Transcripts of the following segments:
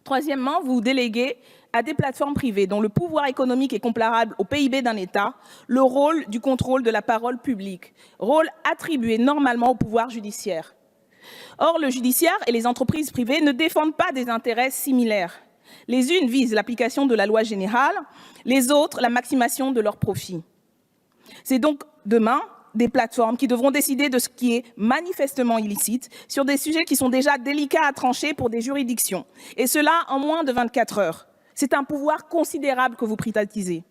Troisièmement, vous déléguez à des plateformes privées dont le pouvoir économique est comparable au PIB d'un État le rôle du contrôle de la parole publique, rôle attribué normalement au pouvoir judiciaire. Or, le judiciaire et les entreprises privées ne défendent pas des intérêts similaires. Les unes visent l'application de la loi générale, les autres la maximation de leurs profits. C'est donc demain des plateformes qui devront décider de ce qui est manifestement illicite sur des sujets qui sont déjà délicats à trancher pour des juridictions, et cela en moins de 24 heures. C'est un pouvoir considérable que vous privatisez.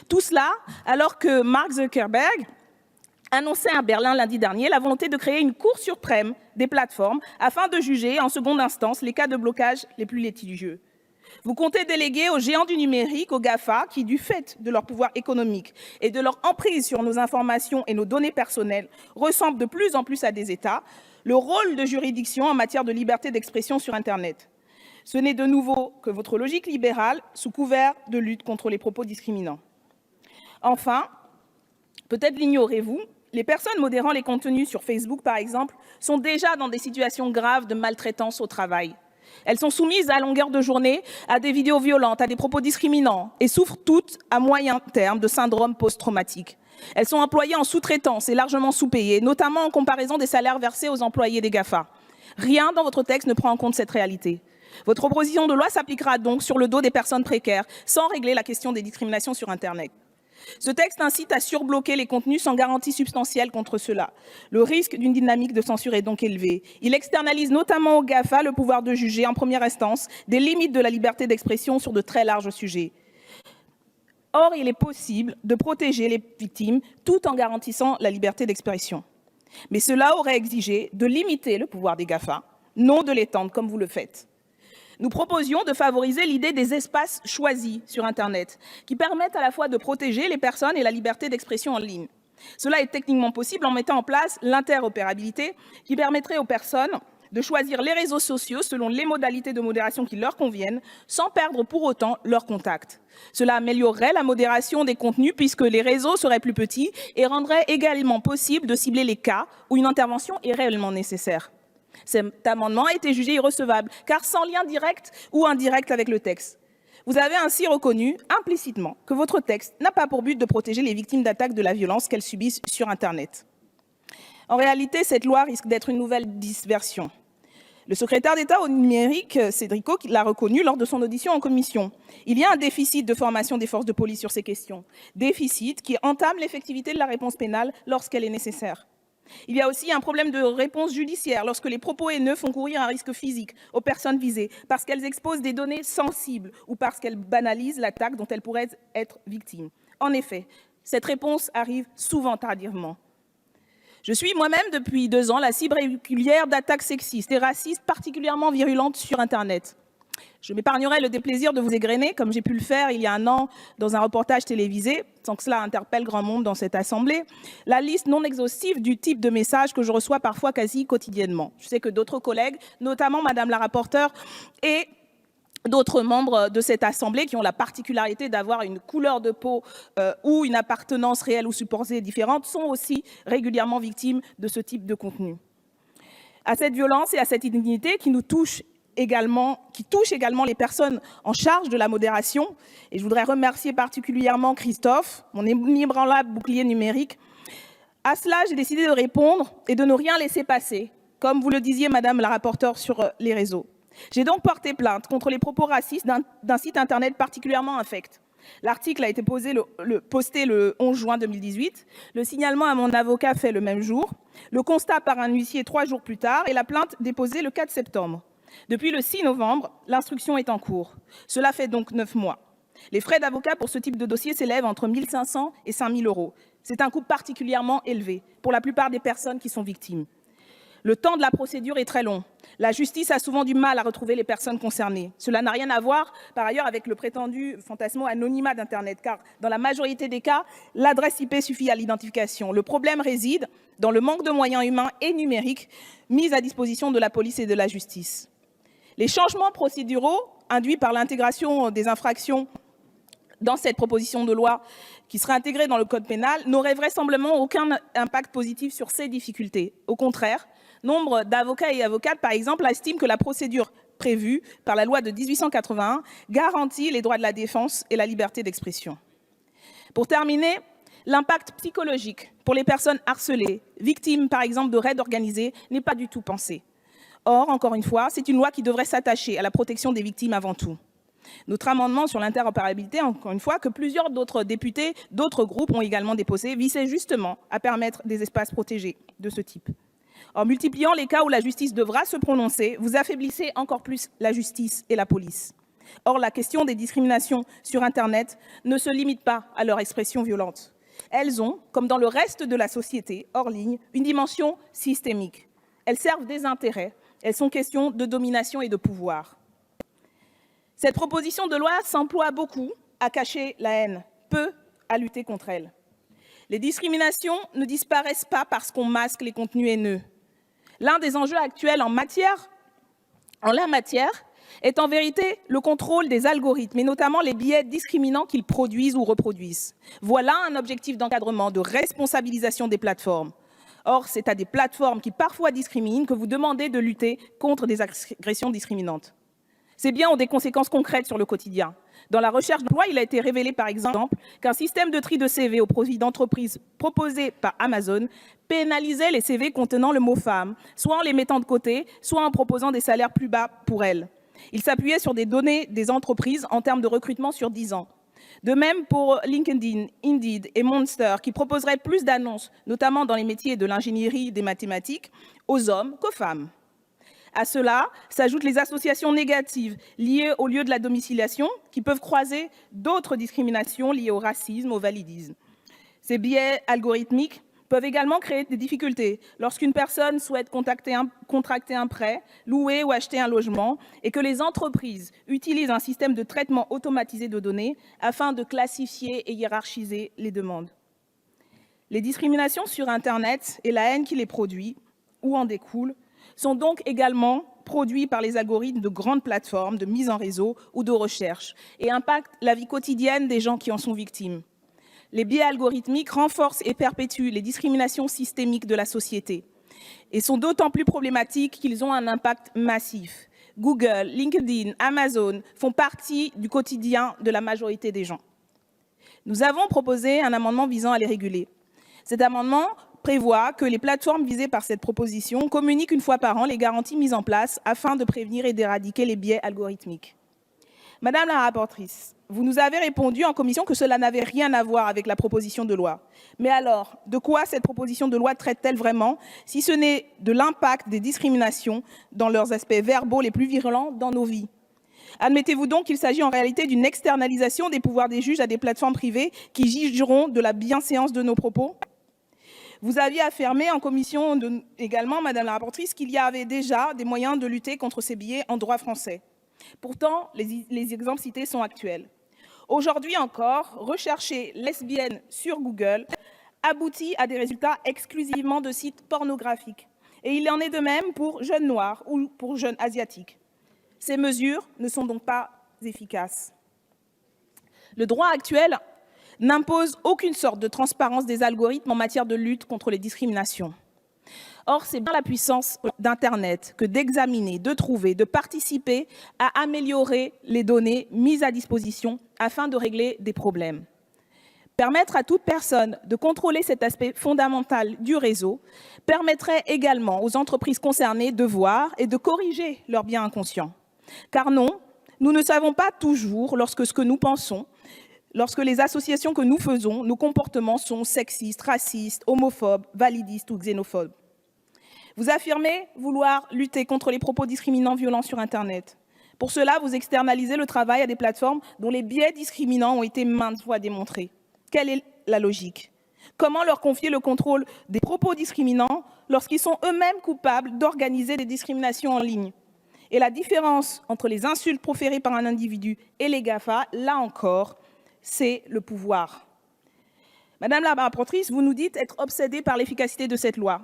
Tout cela alors que Mark Zuckerberg annonçait à Berlin lundi dernier la volonté de créer une cour suprême des plateformes afin de juger en seconde instance les cas de blocage les plus litigieux. Vous comptez déléguer aux géants du numérique, aux GAFA, qui, du fait de leur pouvoir économique et de leur emprise sur nos informations et nos données personnelles, ressemblent de plus en plus à des États, le rôle de juridiction en matière de liberté d'expression sur Internet. Ce n'est de nouveau que votre logique libérale sous couvert de lutte contre les propos discriminants. Enfin, peut-être l'ignorez-vous, les personnes modérant les contenus sur Facebook, par exemple, sont déjà dans des situations graves de maltraitance au travail. Elles sont soumises à longueur de journée à des vidéos violentes, à des propos discriminants et souffrent toutes à moyen terme de syndrome post-traumatique. Elles sont employées en sous-traitance et largement sous-payées, notamment en comparaison des salaires versés aux employés des GAFA. Rien dans votre texte ne prend en compte cette réalité. Votre proposition de loi s'appliquera donc sur le dos des personnes précaires, sans régler la question des discriminations sur Internet. Ce texte incite à surbloquer les contenus sans garantie substantielle contre cela. Le risque d'une dynamique de censure est donc élevé. Il externalise notamment aux GAFA le pouvoir de juger en première instance des limites de la liberté d'expression sur de très larges sujets. Or, il est possible de protéger les victimes tout en garantissant la liberté d'expression. Mais cela aurait exigé de limiter le pouvoir des GAFA, non de l'étendre comme vous le faites. Nous proposions de favoriser l'idée des espaces choisis sur Internet, qui permettent à la fois de protéger les personnes et la liberté d'expression en ligne. Cela est techniquement possible en mettant en place l'interopérabilité, qui permettrait aux personnes de choisir les réseaux sociaux selon les modalités de modération qui leur conviennent, sans perdre pour autant leur contact. Cela améliorerait la modération des contenus puisque les réseaux seraient plus petits et rendrait également possible de cibler les cas où une intervention est réellement nécessaire. Cet amendement a été jugé irrecevable, car sans lien direct ou indirect avec le texte. Vous avez ainsi reconnu implicitement que votre texte n'a pas pour but de protéger les victimes d'attaques de la violence qu'elles subissent sur Internet. En réalité, cette loi risque d'être une nouvelle dispersion. Le secrétaire d'État au numérique, Cédric O, l'a reconnu lors de son audition en commission. Il y a un déficit de formation des forces de police sur ces questions, déficit qui entame l'effectivité de la réponse pénale lorsqu'elle est nécessaire. Il y a aussi un problème de réponse judiciaire lorsque les propos haineux font courir un risque physique aux personnes visées parce qu'elles exposent des données sensibles ou parce qu'elles banalisent l'attaque dont elles pourraient être victimes. En effet, cette réponse arrive souvent tardivement. Je suis moi-même depuis 2 ans la cible régulière d'attaques sexistes et racistes particulièrement virulentes sur Internet. Je m'épargnerai le déplaisir de vous égrener, comme j'ai pu le faire il y a 1 an dans un reportage télévisé, sans que cela interpelle grand monde dans cette assemblée, la liste non exhaustive du type de messages que je reçois parfois quasi quotidiennement. Je sais que d'autres collègues, notamment Madame la rapporteure et d'autres membres de cette assemblée qui ont la particularité d'avoir une couleur de peau ou une appartenance réelle ou supposée différente, sont aussi régulièrement victimes de ce type de contenu. À cette violence et à cette indignité qui touche également les personnes en charge de la modération. Et je voudrais remercier particulièrement Christophe, mon inébranlable bouclier numérique. À cela, j'ai décidé de répondre et de ne rien laisser passer, comme vous le disiez, Madame la rapporteure, sur les réseaux. J'ai donc porté plainte contre les propos racistes d'un site Internet particulièrement infect. L'article a été posté le 11 juin 2018. Le signalement à mon avocat fait le même jour. Le constat par un huissier 3 jours plus tard et la plainte déposée le 4 septembre. Depuis le 6 novembre, l'instruction est en cours. Cela fait donc 9 mois. Les frais d'avocat pour ce type de dossier s'élèvent entre 1 500 et 5 000 euros. C'est un coût particulièrement élevé pour la plupart des personnes qui sont victimes. Le temps de la procédure est très long. La justice a souvent du mal à retrouver les personnes concernées. Cela n'a rien à voir, par ailleurs, avec le prétendu fantasmo anonymat d'Internet, car dans la majorité des cas, l'adresse IP suffit à l'identification. Le problème réside dans le manque de moyens humains et numériques mis à disposition de la police et de la justice. Les changements procéduraux induits par l'intégration des infractions dans cette proposition de loi qui sera intégrée dans le code pénal n'auraient vraisemblablement aucun impact positif sur ces difficultés. Au contraire, nombre d'avocats et avocates, par exemple, estiment que la procédure prévue par la loi de 1881 garantit les droits de la défense et la liberté d'expression. Pour terminer, l'impact psychologique pour les personnes harcelées, victimes par exemple de raids organisés, n'est pas du tout pensé. Or, encore une fois, c'est une loi qui devrait s'attacher à la protection des victimes avant tout. Notre amendement sur l'interopérabilité, encore une fois, que plusieurs d'autres députés, d'autres groupes ont également déposé, visait justement à permettre des espaces protégés de ce type. En multipliant les cas où la justice devra se prononcer, vous affaiblissez encore plus la justice et la police. Or, la question des discriminations sur Internet ne se limite pas à leur expression violente. Elles ont, comme dans le reste de la société, hors ligne, une dimension systémique. Elles servent des intérêts, elles sont questions de domination et de pouvoir. Cette proposition de loi s'emploie beaucoup à cacher la haine, peu à lutter contre elle. Les discriminations ne disparaissent pas parce qu'on masque les contenus haineux. L'un des enjeux actuels en la matière est en vérité le contrôle des algorithmes, et notamment les biais discriminants qu'ils produisent ou reproduisent. Voilà un objectif d'encadrement, de responsabilisation des plateformes. Or, c'est à des plateformes qui parfois discriminent que vous demandez de lutter contre des agressions discriminantes. Ces biens ont des conséquences concrètes sur le quotidien. Dans la recherche d'emploi, il a été révélé, par exemple, qu'un système de tri de CV au profit d'entreprises proposé par Amazon pénalisait les CV contenant le mot femme, soit en les mettant de côté, soit en proposant des salaires plus bas pour elles. Il s'appuyait sur des données des entreprises en termes de recrutement sur 10 ans. De même pour LinkedIn, Indeed et Monster, qui proposeraient plus d'annonces, notamment dans les métiers de l'ingénierie et des mathématiques, aux hommes qu'aux femmes. À cela s'ajoutent les associations négatives liées au lieu de la domiciliation, qui peuvent croiser d'autres discriminations liées au racisme, au validisme. Ces biais algorithmiques peuvent également créer des difficultés lorsqu'une personne souhaite contracter un prêt, louer ou acheter un logement, et que les entreprises utilisent un système de traitement automatisé de données afin de classifier et hiérarchiser les demandes. Les discriminations sur Internet et la haine qui les produit ou en découle sont donc également produits par les algorithmes de grandes plateformes de mise en réseau ou de recherche et impactent la vie quotidienne des gens qui en sont victimes. Les biais algorithmiques renforcent et perpétuent les discriminations systémiques de la société et sont d'autant plus problématiques qu'ils ont un impact massif. Google, LinkedIn, Amazon font partie du quotidien de la majorité des gens. Nous avons proposé un amendement visant à les réguler. Cet amendement prévoit que les plateformes visées par cette proposition communiquent une fois par an les garanties mises en place afin de prévenir et d'éradiquer les biais algorithmiques. Madame la rapporteure, vous nous avez répondu en commission que cela n'avait rien à voir avec la proposition de loi. Mais alors, de quoi cette proposition de loi traite-t-elle vraiment, si ce n'est de l'impact des discriminations dans leurs aspects verbaux les plus virulents dans nos vies? Admettez-vous donc qu'il s'agit en réalité d'une externalisation des pouvoirs des juges à des plateformes privées qui jugeront de la bienséance de nos propos? Vous aviez affirmé en commission également, Madame la rapporteure, qu'il y avait déjà des moyens de lutter contre ces biais en droit français. Pourtant, les exemples cités sont actuels. Aujourd'hui encore, rechercher lesbienne sur Google aboutit à des résultats exclusivement de sites pornographiques. Et il en est de même pour jeunes noirs ou pour jeunes asiatiques. Ces mesures ne sont donc pas efficaces. Le droit actuel n'impose aucune sorte de transparence des algorithmes en matière de lutte contre les discriminations. Or, c'est bien la puissance d'Internet que d'examiner, de trouver, de participer à améliorer les données mises à disposition afin de régler des problèmes. Permettre à toute personne de contrôler cet aspect fondamental du réseau permettrait également aux entreprises concernées de voir et de corriger leurs biais inconscients. Car non, nous ne savons pas toujours, lorsque ce que nous pensons, lorsque les associations que nous faisons, nos comportements sont sexistes, racistes, homophobes, validistes ou xénophobes. Vous affirmez vouloir lutter contre les propos discriminants violents sur Internet. Pour cela, vous externalisez le travail à des plateformes dont les biais discriminants ont été maintes fois démontrés. Quelle est la logique? Comment leur confier le contrôle des propos discriminants lorsqu'ils sont eux-mêmes coupables d'organiser des discriminations en ligne? Et la différence entre les insultes proférées par un individu et les GAFA, là encore, c'est le pouvoir. Madame la rapporteure, vous nous dites être obsédée par l'efficacité de cette loi.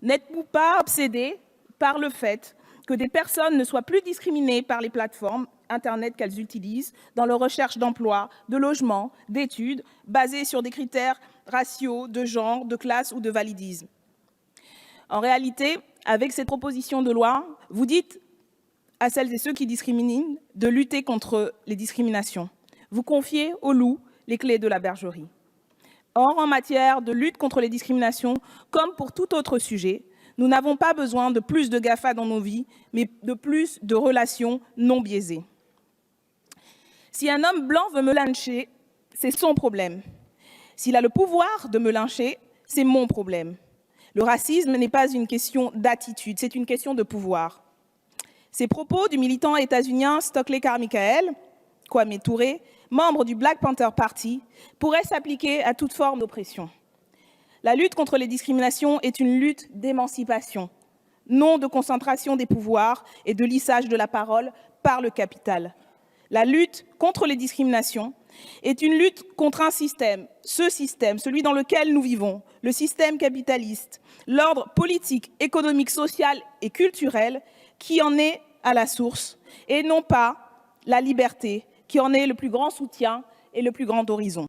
N'êtes-vous pas obsédée par le fait que des personnes ne soient plus discriminées par les plateformes Internet qu'elles utilisent dans leur recherche d'emploi, de logement, d'études, basées sur des critères raciaux, de genre, de classe ou de validisme? En réalité, avec cette proposition de loi, vous dites à celles et ceux qui discriminent de lutter contre les discriminations. Vous confiez aux loups les clés de la bergerie. Or, en matière de lutte contre les discriminations, comme pour tout autre sujet, nous n'avons pas besoin de plus de GAFA dans nos vies, mais de plus de relations non biaisées. Si un homme blanc veut me lyncher, c'est son problème. S'il a le pouvoir de me lyncher, c'est mon problème. Le racisme n'est pas une question d'attitude, c'est une question de pouvoir. Ces propos du militant états-unien Stokely Carmichael, Kwame Touré, membre du Black Panther Party, pourraient s'appliquer à toute forme d'oppression. La lutte contre les discriminations est une lutte d'émancipation, non de concentration des pouvoirs et de lissage de la parole par le capital. La lutte contre les discriminations est une lutte contre un système, ce système, celui dans lequel nous vivons, le système capitaliste, l'ordre politique, économique, social et culturel qui en est à la source, et non pas la liberté qui en est le plus grand soutien et le plus grand horizon.